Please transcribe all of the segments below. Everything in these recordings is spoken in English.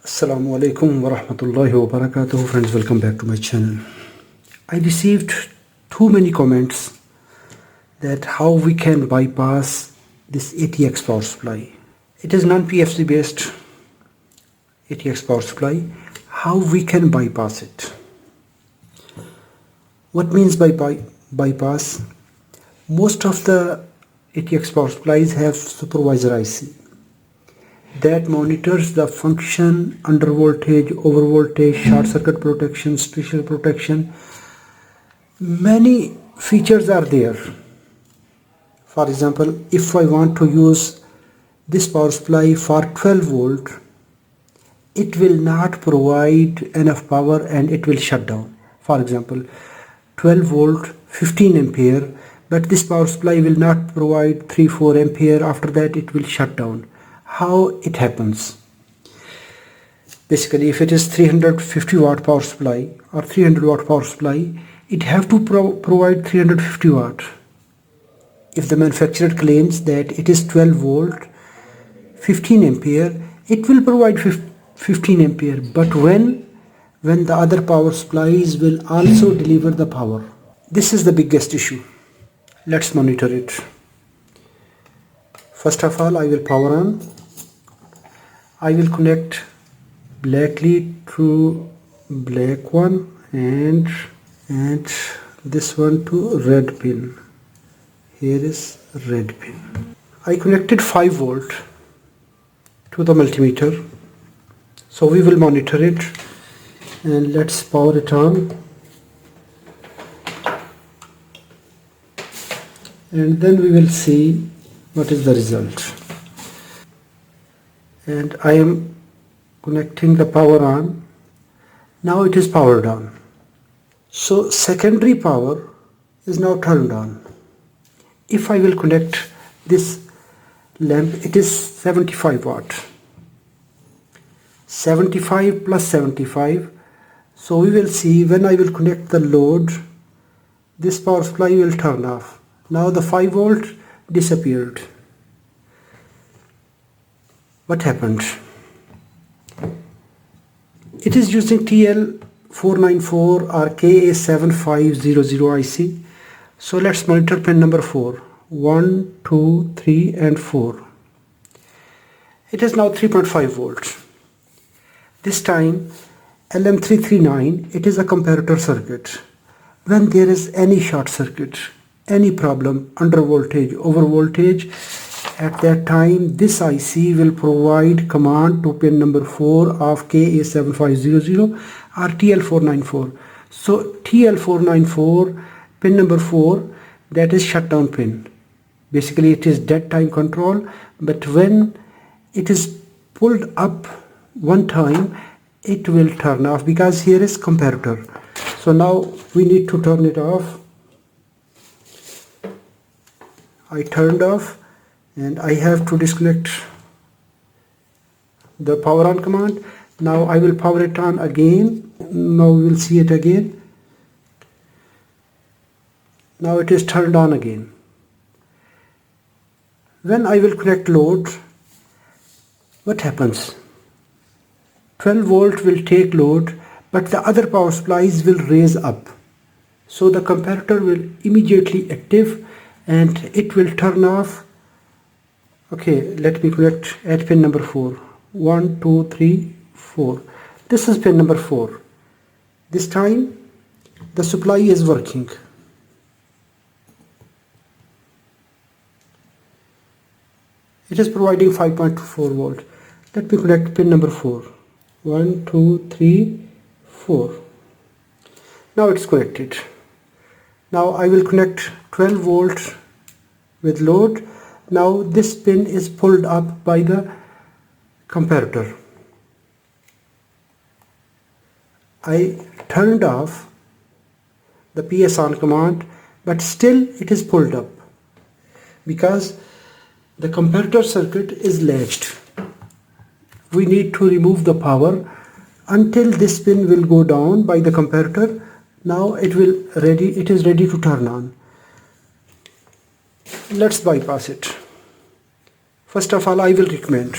Assalamu alaikum wa rahmatullahi wa barakatuh. Friends, welcome back to my channel. I received too many comments that how we can bypass this ATX power supply. It is non-PFC based ATX power supply. How we can bypass it? What means by bypass? Most of the ATX power supplies have supervisor IC that monitors the function, under voltage, over voltage, short circuit protection, special protection. Many features are there. For example, if I want to use this power supply for 12 volt, it will not provide enough power and it will shut down. For example, 12 volt 15 ampere, but this power supply will not provide 3-4 ampere. After that it will shut down. How it happens? Basically, if it is 350 watt power supply or 300 watt power supply, it have to provide 350 watt. If the manufacturer claims that it is 12 volt 15 ampere, it will provide 15 ampere. But when the other power supplies will also deliver the power, this is the biggest issue. Let's monitor it. First of all, I will power on. I will connect black lead to black one and this one to red pin. Here is red pin. I connected 5 volt to the multimeter, so we will monitor it and let's power it on, and then we will see what is the result. And I am connecting the power on. Now it is powered on. So secondary power is now turned on. If I will connect this lamp, it is 75 watt. 75 plus 75. So we will see when I will connect the load, this power supply will turn off. Now the 5 volt disappeared. What happened? It is using TL494 or KA7500 IC. So let's monitor pin number 4. 1, 2, 3 and 4. It is now 3.5 volts. This time LM339, it is a comparator circuit. When there is any short circuit, any problem, under voltage, over voltage, at that time this IC will provide command to pin number 4 of KA7500 or TL494. So TL494 pin number 4, that is shutdown pin. Basically it is dead time control, but when it is pulled up one time it will turn off because here is comparator. So now we need to turn it off. I turned off and I have to disconnect the power on command. Now I will power it on again. Now we will see it again. Now it is turned on again. When I will connect load, what happens? 12 volt will take load, but the other power supplies will raise up. So the comparator will immediately active and it will turn off. Okay, let me connect at pin number 4. 1, 2, 3, 4. This is pin number 4. This time the supply is working. It is providing 5.4 volt. Let me connect pin number 4. 1, 2, 3, 4. Now it's connected. Now I will connect 12 volt with load. Now this pin is pulled up by the comparator. I turned off the PS on command, but still it is pulled up because the comparator circuit is latched. We need to remove the power until this pin will go down by the comparator. Now it is ready to turn on. Let's bypass it. First of all, I will recommend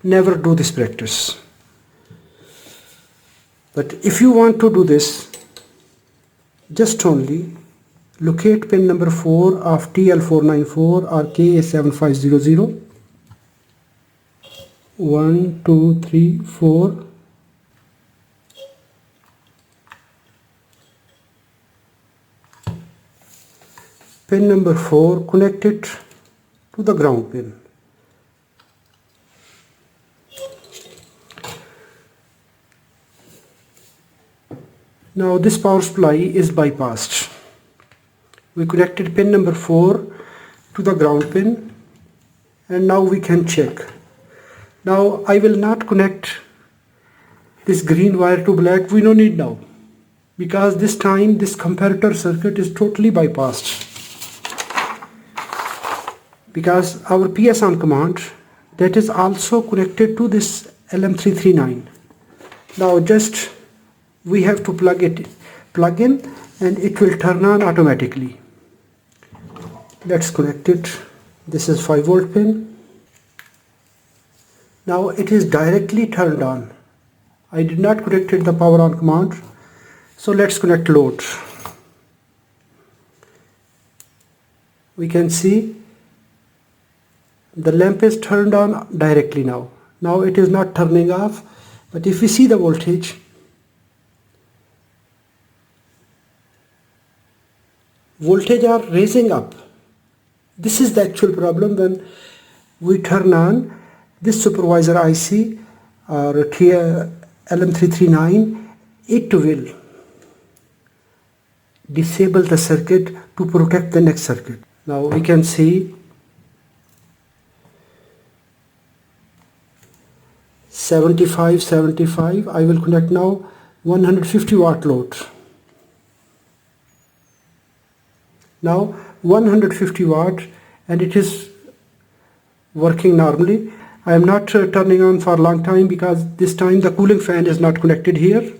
never do this practice. But if you want to do this, just only locate pin number 4 of TL494 or KA7500. 1, 2, 3, 4. Pin number 4, connect it to the ground pin. Now this power supply is bypassed. We connected pin number 4 to the ground pin, and now we can check. Now I will not connect this green wire to black. We don't need now, because this time this comparator circuit is totally bypassed, because our PS on command, that is also connected to this LM339. Now just we have to plug in, and it will turn on automatically. Let's connect it. This is 5 volt pin. Now it is directly turned on. I did not connect the power on command. So let's connect load. We can see the lamp is turned on directly now. Now it is not turning off, but if we see the voltage, are raising up. This is the actual problem. When we turn on this supervisor IC or LM339, it will disable the circuit to protect the next circuit. Now we can see 75. I will connect now 150 watt load. Now 150 watt, and it is working normally. I am not turning on for a long time, because this time the cooling fan is not connected here.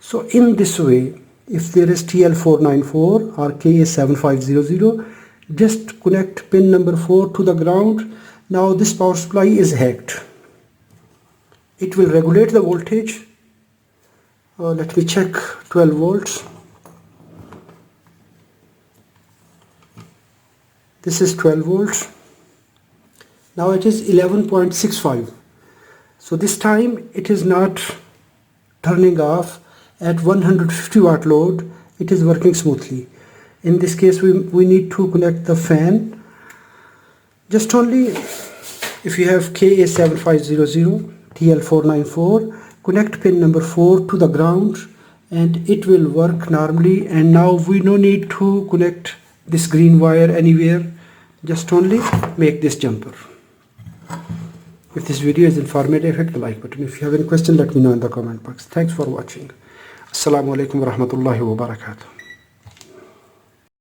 So in this way, if there is TL494 or KA7500, just connect pin number 4 to the ground. Now this power supply is hacked. It will regulate the voltage. Let me check. 12 volts. This is 12 volts. Now it is 11.65. So this time it is not turning off. At 150 watt load, it is working smoothly. In this case, we need to connect the fan. Just only if you have KA7500 TL494, connect pin number 4 to the ground, and it will work normally. And now we no need to connect this green wire anywhere. Just only make this jumper. If this video is informative, hit the like button. If you have any question, let me know in the comment box. Thanks for watching. Assalamu alaikum wa rahmatullahi wa barakatuh.